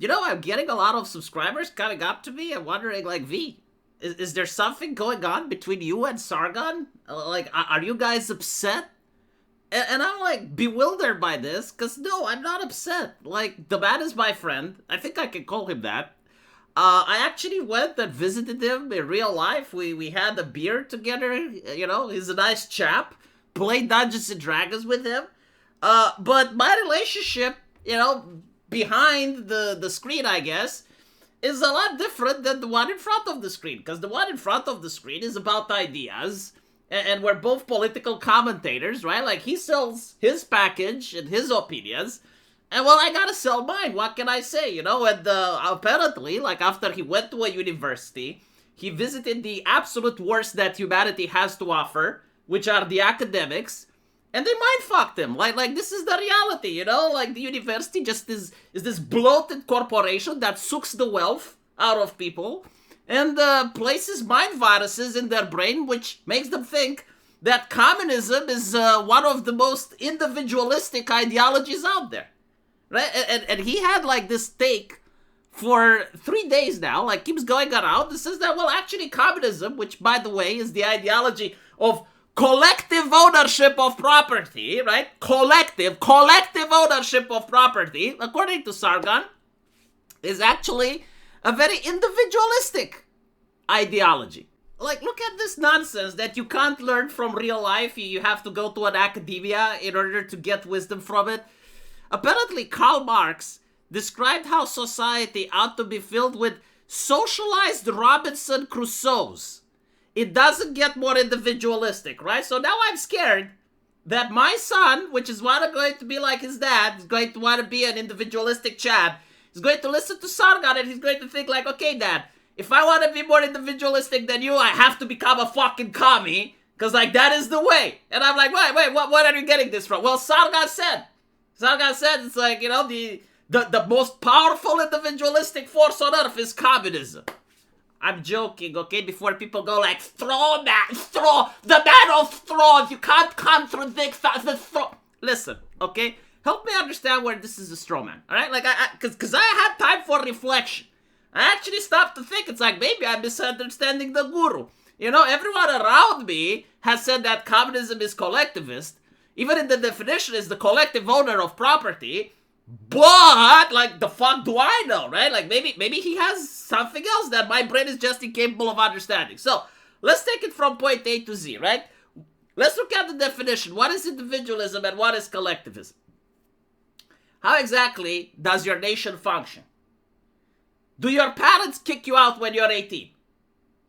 I'm getting a lot of subscribers coming up to me and wondering, like, V, is there something going on between you and Sargon? Like, are you guys upset? And I'm, like, bewildered by this, because, no, I'm not upset. Like, the man is my friend. I think I can call him that. I actually went and visited him in real life. We had a beer together, he's a nice chap. Played Dungeons and Dragons with him. But my relationship, behind the screen, I guess, is a lot different than the one in front of the screen. Because the one in front of the screen is about ideas, and we're both political commentators, right? Like, he sells his package and his opinions, and, well, I gotta sell mine. What can I say, And apparently, like, after he went to a university, he visited the absolute worst that humanity has to offer, which are the academics, and they mind-fucked him. Like this is the reality, Like, the university just is this bloated corporation that sucks the wealth out of people and places mind viruses in their brain, which makes them think that communism is one of the most individualistic ideologies out there, right? And he had, like, this take for 3 days now, like, keeps going around and says that, well, actually, communism, which, by the way, is the ideology of collective ownership of property, right? Collective ownership of property, according to Sargon, is actually a very individualistic ideology. Like, look at this nonsense that you can't learn from real life. You have to go to an academia in order to get wisdom from it. Apparently, Karl Marx described how society ought to be filled with socialized Robinson Crusoes. It doesn't get more individualistic, right? So now I'm scared that my son, which is going to be like his dad, is going to want to be an individualistic Chad, is going to listen to Sargon and he's going to think like, okay, Dad, if I want to be more individualistic than you, I have to become a fucking commie, because, like, that is the way. And I'm like, wait, what are you getting this from? Well, Sargon said it's like, the most powerful individualistic force on earth is communism. I'm joking, okay? Before people go like, the man of straws, you can't contradict the straw. Listen, okay? Help me understand where this is a straw man, alright? Like, because I had time for reflection. I actually stopped to think. It's like, maybe I'm misunderstanding the guru. Everyone around me has said that communism is collectivist. Even in the definition is the collective owner of property. But, like, the fuck do I know, right? Like, maybe he has something else that my brain is just incapable of understanding. So, let's take it from point A to Z, right? Let's look at the definition. What is individualism and what is collectivism? How exactly does your nation function? Do your parents kick you out when you're 18?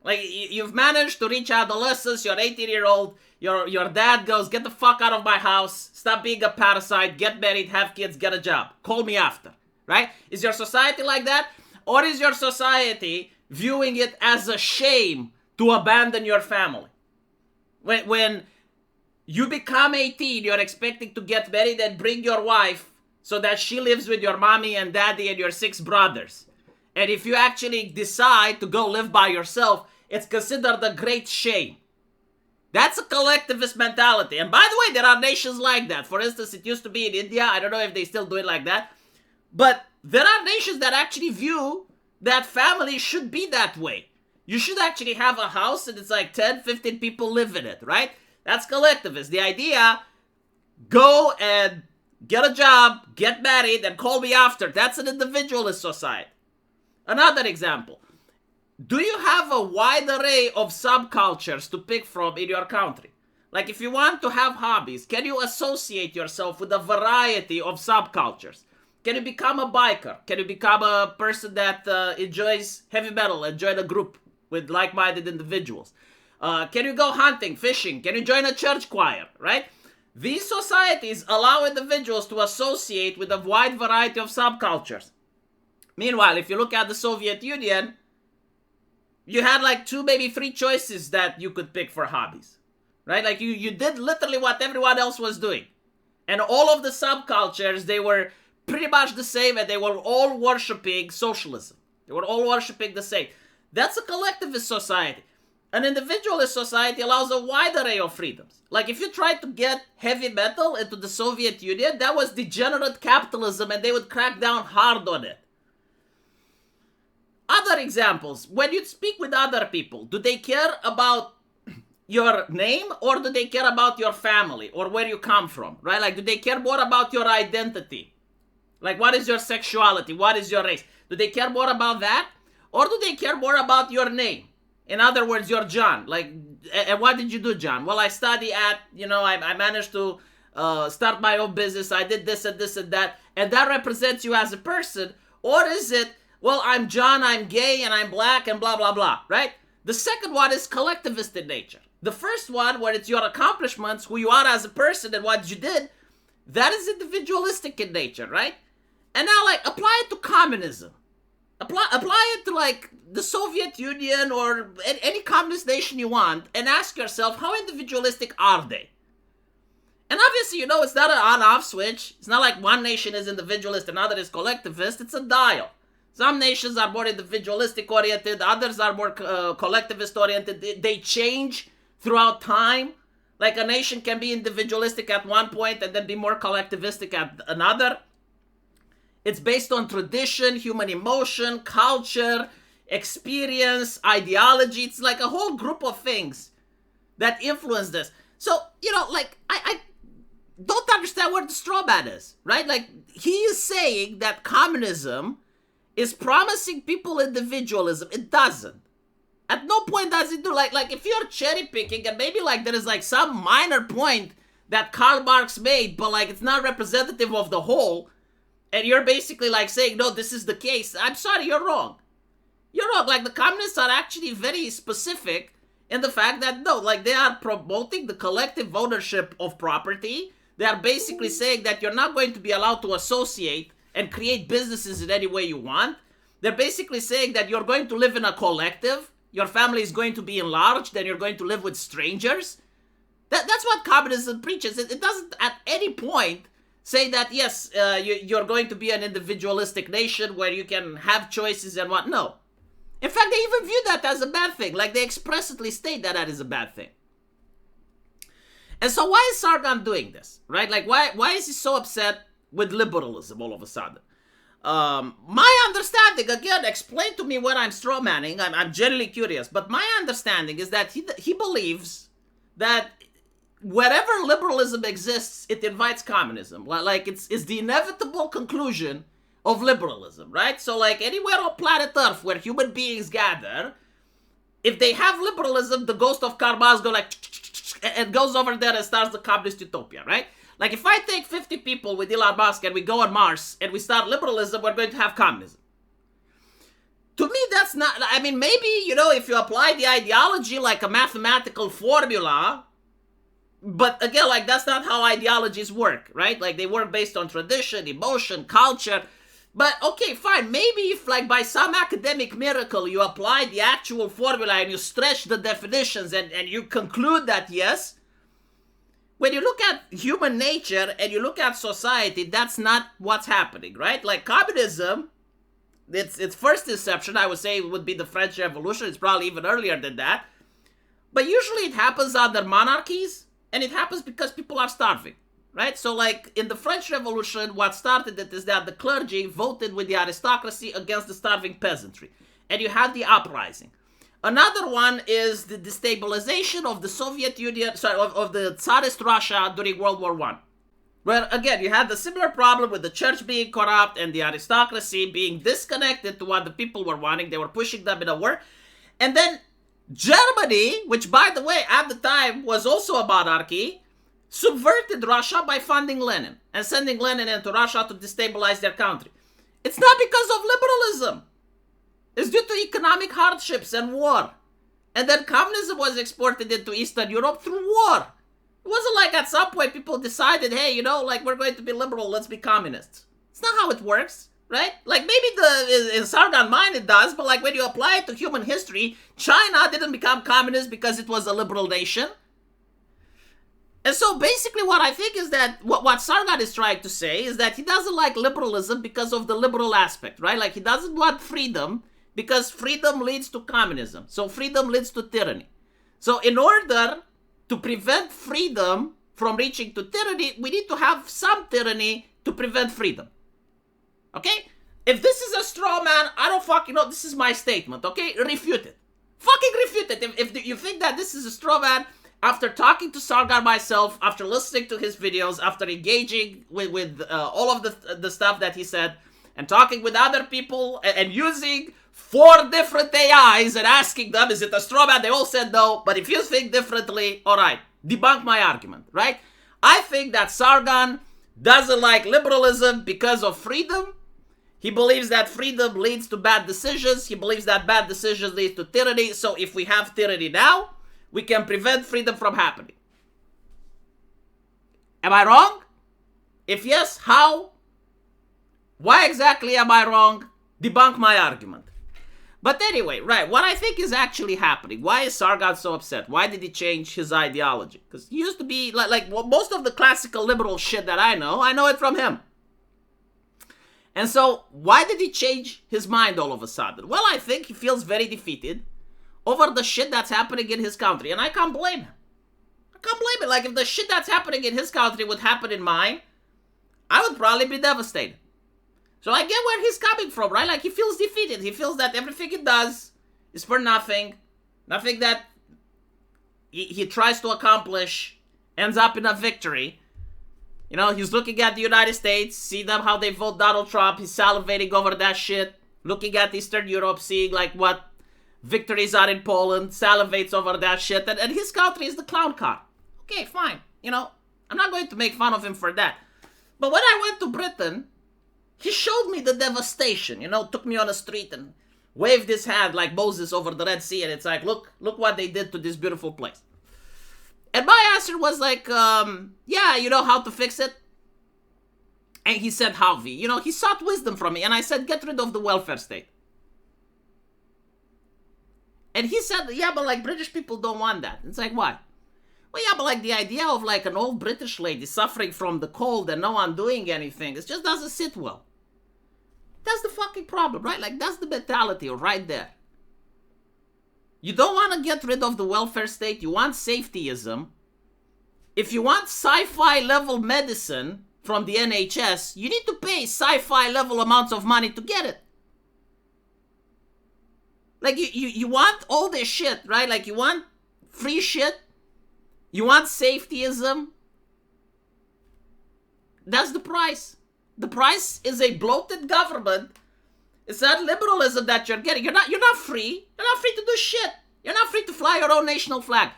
Like, you've managed to reach adolescence, you're 18-year-old, your dad goes, get the fuck out of my house, stop being a parasite, get married, have kids, get a job. Call me after, right? Is your society like that? Or is your society viewing it as a shame to abandon your family? When you become 18, you're expecting to get married and bring your wife so that she lives with your mommy and daddy and your 6 brothers. And if you actually decide to go live by yourself, it's considered a great shame. That's a collectivist mentality. And by the way, there are nations like that. For instance, it used to be in India. I don't know if they still do it like that. But there are nations that actually view that family should be that way. You should actually have a house and it's like 10, 15 people live in it, right? That's collectivist. The idea, go and get a job, get married, and call me after. That's an individualist society. Another example. Do you have a wide array of subcultures to pick from in your country? Like, if you want to have hobbies, can you associate yourself with a variety of subcultures? Can you become a biker? Can you become a person that enjoys heavy metal and join a group with like-minded individuals? Can you go hunting, fishing? Can you join a church choir, right? These societies allow individuals to associate with a wide variety of subcultures. Meanwhile, if you look at the Soviet Union, you had like 2, maybe 3 choices that you could pick for hobbies, right? Like you did literally what everyone else was doing. And all of the subcultures, they were pretty much the same and they were all worshipping socialism. They were all worshipping the same. That's a collectivist society. An individualist society allows a wide array of freedoms. Like if you tried to get heavy metal into the Soviet Union, that was degenerate capitalism and they would crack down hard on it. Other examples, when you speak with other people, do they care about your name or do they care about your family or where you come from, right? Like, do they care more about your identity? Like, what is your sexuality? What is your race? Do they care more about that? Or do they care more about your name? In other words, you're John. Like, and what did you do, John? Well, I study at, I managed to start my own business. I did this and this and that. And that represents you as a person. Or is it, well, I'm John, I'm gay, and I'm black, and blah, blah, blah, right? The second one is collectivist in nature. The first one, where it's your accomplishments, who you are as a person and what you did, that is individualistic in nature, right? And now, like, apply it to communism. Apply it to, like, the Soviet Union or any communist nation you want, and ask yourself, how individualistic are they? And obviously, it's not an on-off switch. It's not like one nation is individualist and another is collectivist. It's a dial. Some nations are more individualistic-oriented. Others are more collectivist-oriented. They change throughout time. Like, a nation can be individualistic at one point and then be more collectivistic at another. It's based on tradition, human emotion, culture, experience, ideology. It's like a whole group of things that influence this. So, I don't understand where the straw man is, right? Like, he is saying that communism is promising people individualism. It doesn't. At no point does it do, like if you're cherry picking and maybe like there is like some minor point that Karl Marx made, but like it's not representative of the whole, and you're basically like saying, no, this is the case. I'm sorry, you're wrong. You're wrong. Like, the communists are actually very specific in the fact that, no, like, they are promoting the collective ownership of property. They are basically saying that you're not going to be allowed to associate and create businesses in any way you want. They're basically saying that you're going to live in a collective. Your family is going to be enlarged, and you're going to live with strangers. That's what communism preaches. It doesn't at any point say that, yes, you're going to be an individualistic nation where you can have choices and what. No. In fact, they even view that as a bad thing. Like, they expressly state that that is a bad thing. And so why is Sargon doing this, right? Like, why is he so upset with liberalism all of a sudden? My understanding, again, explain to me what I'm strawmanning. I'm genuinely curious. But my understanding is that he believes that wherever liberalism exists, it invites communism. Like, it's the inevitable conclusion of liberalism, right? So, like, anywhere on planet Earth where human beings gather, if they have liberalism, the ghost of Karl Marx goes like, and goes over there and starts the communist utopia, right? Like, if I take 50 people with Elon Musk and we go on Mars and we start liberalism, we're going to have communism. To me, that's not, I mean, maybe, if you apply the ideology like a mathematical formula, but again, like, that's not how ideologies work, right? Like, they work based on tradition, emotion, culture. But, okay, fine. Maybe if, like, by some academic miracle, you apply the actual formula and you stretch the definitions and you conclude that, yes, when you look at human nature and you look at society, that's not what's happening, right? Like, communism, its first inception, I would say, would be the French Revolution. It's probably even earlier than that. But usually it happens under monarchies, and it happens because people are starving, right? So, like, in the French Revolution, what started it is that the clergy voted with the aristocracy against the starving peasantry. And you had the uprising. Another one is the destabilization of the Soviet Union, of the Tsarist Russia during World War I. Where, again, you had the similar problem with the church being corrupt and the aristocracy being disconnected to what the people were wanting. They were pushing them in a war. And then Germany, which, by the way, at the time was also a monarchy, subverted Russia by funding Lenin and sending Lenin into Russia to destabilize their country. It's not because of liberalism. It's due to economic hardships and war. And then communism was exported into Eastern Europe through war. It wasn't like at some point people decided, hey, like, we're going to be liberal, let's be communists. It's not how it works, right? Like, maybe in Sargon mind it does, but like when you apply it to human history, China didn't become communist because it was a liberal nation. And so basically what I think is that what Sargon is trying to say is that he doesn't like liberalism because of the liberal aspect, right? Like, he doesn't want freedom because freedom leads to communism. So freedom leads to tyranny. So in order to prevent freedom from reaching to tyranny, we need to have some tyranny to prevent freedom. Okay? If this is a straw man, I don't fucking talk, this is my statement, okay? Refute it. Fucking refute it. If you think that this is a straw man, after talking to Sargon myself, after listening to his videos, after engaging with all of the stuff that he said, and talking with other people, and using 4 different AIs and asking them, is it a straw man? They all said no, but if you think differently, alright, debunk my argument, right? I think that Sargon doesn't like liberalism because of freedom. He believes that freedom leads to bad decisions. He believes that bad decisions lead to tyranny. So if we have tyranny now, we can prevent freedom from happening. Am I wrong? If yes, how? Why exactly am I wrong? Debunk my argument. But anyway, right, what I think is actually happening. Why is Sargon so upset? Why did he change his ideology? Because he used to be, like most of the classical liberal shit that I know it from him. And so, why did he change his mind all of a sudden? Well, I think he feels very defeated over the shit that's happening in his country. And I can't blame him. I can't blame him. Like, if the shit that's happening in his country would happen in mine, I would probably be devastated. So I get where he's coming from, right? Like, he feels defeated. He feels that everything he does is for nothing. Nothing that he tries to accomplish ends up in a victory. He's looking at the United States, see them how they vote Donald Trump. He's salivating over that shit. Looking at Eastern Europe, seeing like what victories are in Poland, salivates over that shit. And his country is the clown car. Okay, fine. I'm not going to make fun of him for that. But when I went to Britain, he showed me the devastation. Took me on a street and waved his hand like Moses over the Red Sea. And it's like, look what they did to this beautiful place. And my answer was like, yeah, you know how to fix it? And he said, how, V? He sought wisdom from me. And I said, get rid of the welfare state. And he said, yeah, but like British people don't want that. It's like, why? Well, yeah, but like the idea of like an old British lady suffering from the cold and no one doing anything, it just doesn't sit well. That's the fucking problem, right? Like, that's the mentality right there. You don't want to get rid of the welfare state. You want safetyism. If you want sci-fi level medicine from the NHS, you need to pay sci-fi level amounts of money to get it. Like, you want all this shit, right? Like, you want free shit. You want safetyism. That's the price. The price is a bloated government. It's not liberalism that you're getting. You're not free. You're not free to do shit. You're not free to fly your own national flag.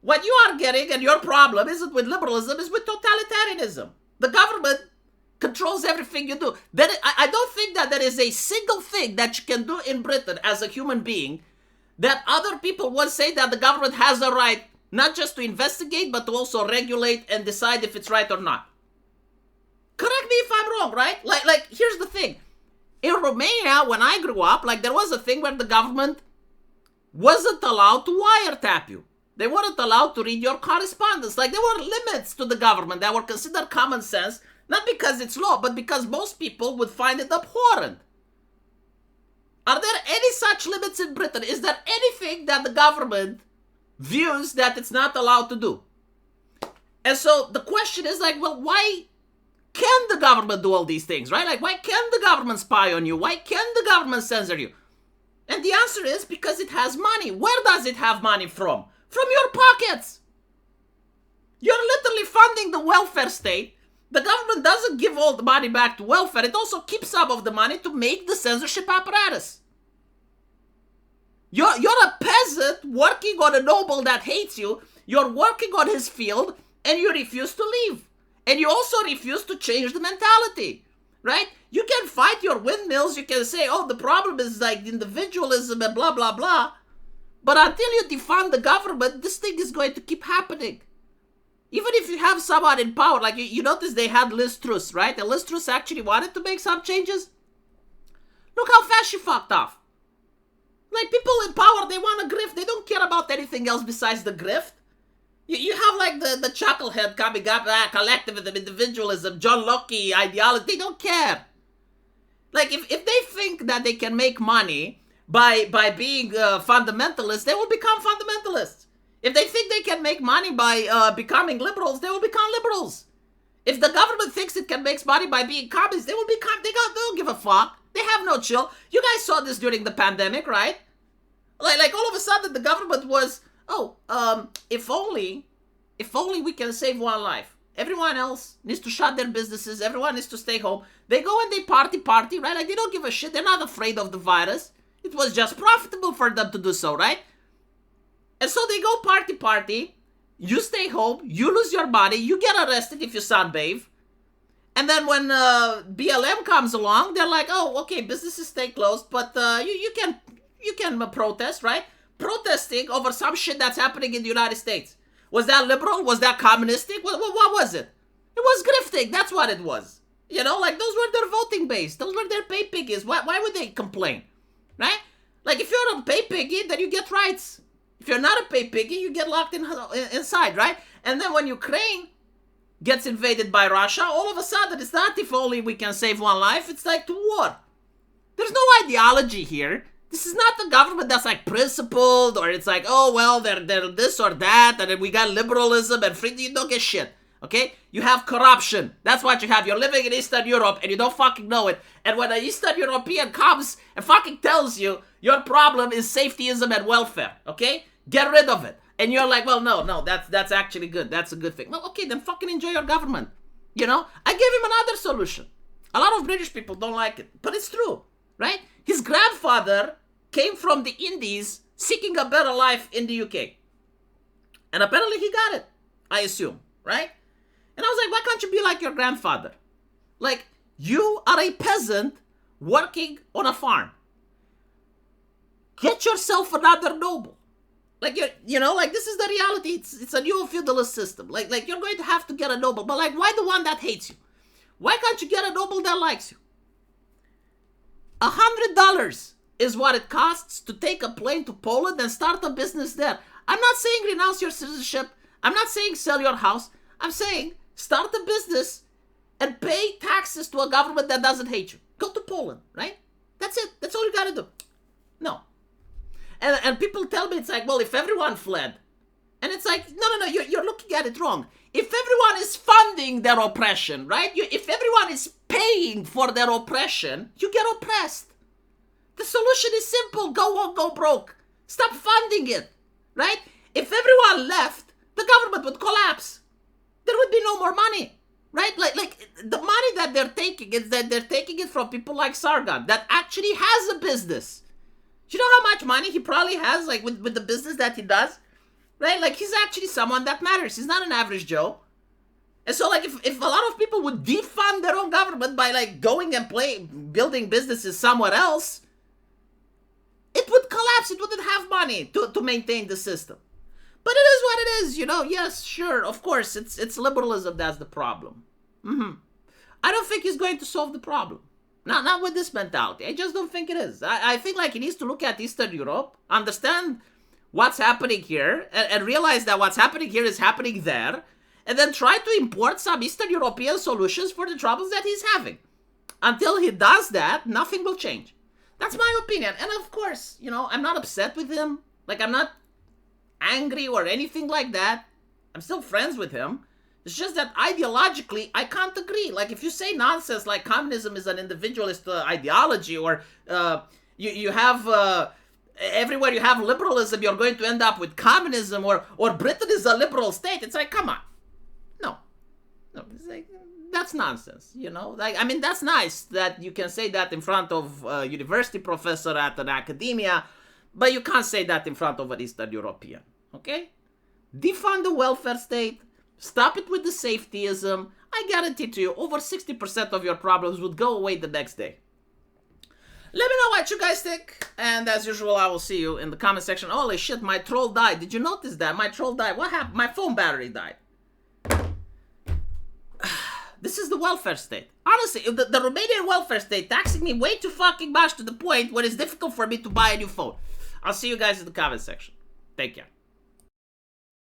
What you are getting, and your problem isn't with liberalism, is with totalitarianism. The government controls everything you do. I don't think that there is a single thing that you can do in Britain as a human being that other people would say that the government has a right not just to investigate, but to also regulate and decide if it's right or not. Correct me if I'm wrong, right? Like here's the thing. In Romania, when I grew up, like there was a thing where the government wasn't allowed to wiretap you. They weren't allowed to read your correspondence. Like there were limits to the government that were considered common sense, not because it's law, but because most people would find it abhorrent. Are there any such limits in Britain? Is there anything that the government views that it's not allowed to do? And so the question is like, well, why can the government do all these things, right? Like, why can the government spy on you? Why can the government censor you? And the answer is because it has money. Where does it have money from? From your pockets. You're literally funding the welfare state. The government doesn't give all the money back to welfare. It also keeps some of the money to make the censorship apparatus. You're a peasant working on a noble that hates you. You're working on his field and you refuse to leave. And you also refuse to change the mentality, right? You can fight your windmills. You can say, oh, the problem is like individualism and blah, blah, blah. But until you defund the government, this thing is going to keep happening. Even if you have someone in power, like you notice they had Liz Truss, right? And Liz Truss actually wanted to make some changes. Look how fast she fucked off. Like people in power, they want to grift. They don't care about anything else besides the grift. You have like the chucklehead coming up, collectivism, individualism, John Locke ideology. They don't care. Like if they think that they can make money by being fundamentalists, they will become fundamentalists. If they think they can make money by becoming liberals, they will become liberals. If the government thinks it can make money by being communists, they will become. They don't give a fuck. They have no chill. You guys saw this during the pandemic, right? Like all of a sudden the government was, if only we can save one life. Everyone else needs to shut their businesses. Everyone needs to stay home. They go and they party, right? Like they don't give a shit. They're not afraid of the virus. It was just profitable for them to do so, right? And so they go party. You stay home. You lose your body. You get arrested if you sunbathe. And then when BLM comes along, they're like, oh, okay, businesses stay closed, but you can protest, right? Protesting over some shit that's happening in the United States. Was that liberal? Was that communistic? What was it? It was grifting. That's what it was. You know, like those were their voting base. Those were their pay piggies. Why would they complain? Right? Like if you're a pay piggy, then you get rights. If you're not a pay piggy, you get locked inside, right? And then when Ukraine gets invaded by Russia, all of a sudden it's not if only we can save one life. It's like to war. There's no ideology here. This is not the government that's like principled, or it's like, oh, well, they're this or that, and then we got liberalism and freedom. You don't get shit, okay? You have corruption. That's what you have. You're living in Eastern Europe, and you don't fucking know it. And when an Eastern European comes and fucking tells you your problem is safetyism and welfare, okay? Get rid of it. And you're like, well, no, that's actually good. That's a good thing. Well, okay, then fucking enjoy your government. You know? I gave him another solution. A lot of British people don't like it, but it's true, right? His grandfather came from the Indies seeking a better life in the UK. And apparently he got it, I assume, right? And I was like, why can't you be like your grandfather? Like, you are a peasant working on a farm. Get yourself another noble. Like, you know, like this is the reality. It's a new feudalist system. Like you're going to have to get a noble. But like, why the one that hates you? Why can't you get a noble that likes you? $100 is what it costs to take a plane to Poland and start a business there. I'm not saying renounce your citizenship. I'm not saying sell your house. I'm saying start a business and pay taxes to a government that doesn't hate you. Go to Poland, right? That's it. That's all you gotta do. No. And people tell me it's like, well, if everyone fled. And it's like, no, you're looking at it wrong. If everyone is funding their oppression, right? If everyone is paying for their oppression, you get oppressed. The solution is simple. Go broke. Stop funding it, right? If everyone left, the government would collapse. There would be no more money, right? Like the money that they're taking is that they're taking it from people like Sargon that actually has a business. Do you know how much money he probably has, like with the business that he does, right? Like he's actually someone that matters. He's not an average Joe. And so, like, if a lot of people would defund their own government by like going and building businesses somewhere else, it would collapse. It wouldn't have money to maintain the system. But it is what it is, you know. Yes, sure, of course, it's liberalism that's the problem. I don't think he's going to solve the problem. Not with this mentality. I just don't think it is. I think like he needs to look at Eastern Europe, understand what's happening here, and realize that what's happening here is happening there, and then try to import some Eastern European solutions for the troubles that he's having. Until he does that, nothing will change. That's my opinion. And of course, you know, I'm not upset with him. Like, I'm not angry or anything like that. I'm still friends with him. It's just that ideologically, I can't agree. Like, if you say nonsense like communism is an individualist ideology, or you have... everywhere you have liberalism, you're going to end up with communism, or Britain is a liberal state. It's like, come on. No, it's like, that's nonsense, you know? Like, I mean, that's nice that you can say that in front of a university professor at an academia, but you can't say that in front of an Eastern European, okay? Defund the welfare state, stop it with the safetyism. I guarantee to you, over 60% of your problems would go away the next day. Let me know what you guys think, and as usual, I will see you in the comment section. Holy shit, my troll died. Did you notice that? My troll died. What happened? My phone battery died. This is the welfare state. Honestly, the Romanian welfare state taxing me way too fucking much to the point where it's difficult for me to buy a new phone. I'll see you guys in the comment section. Take care.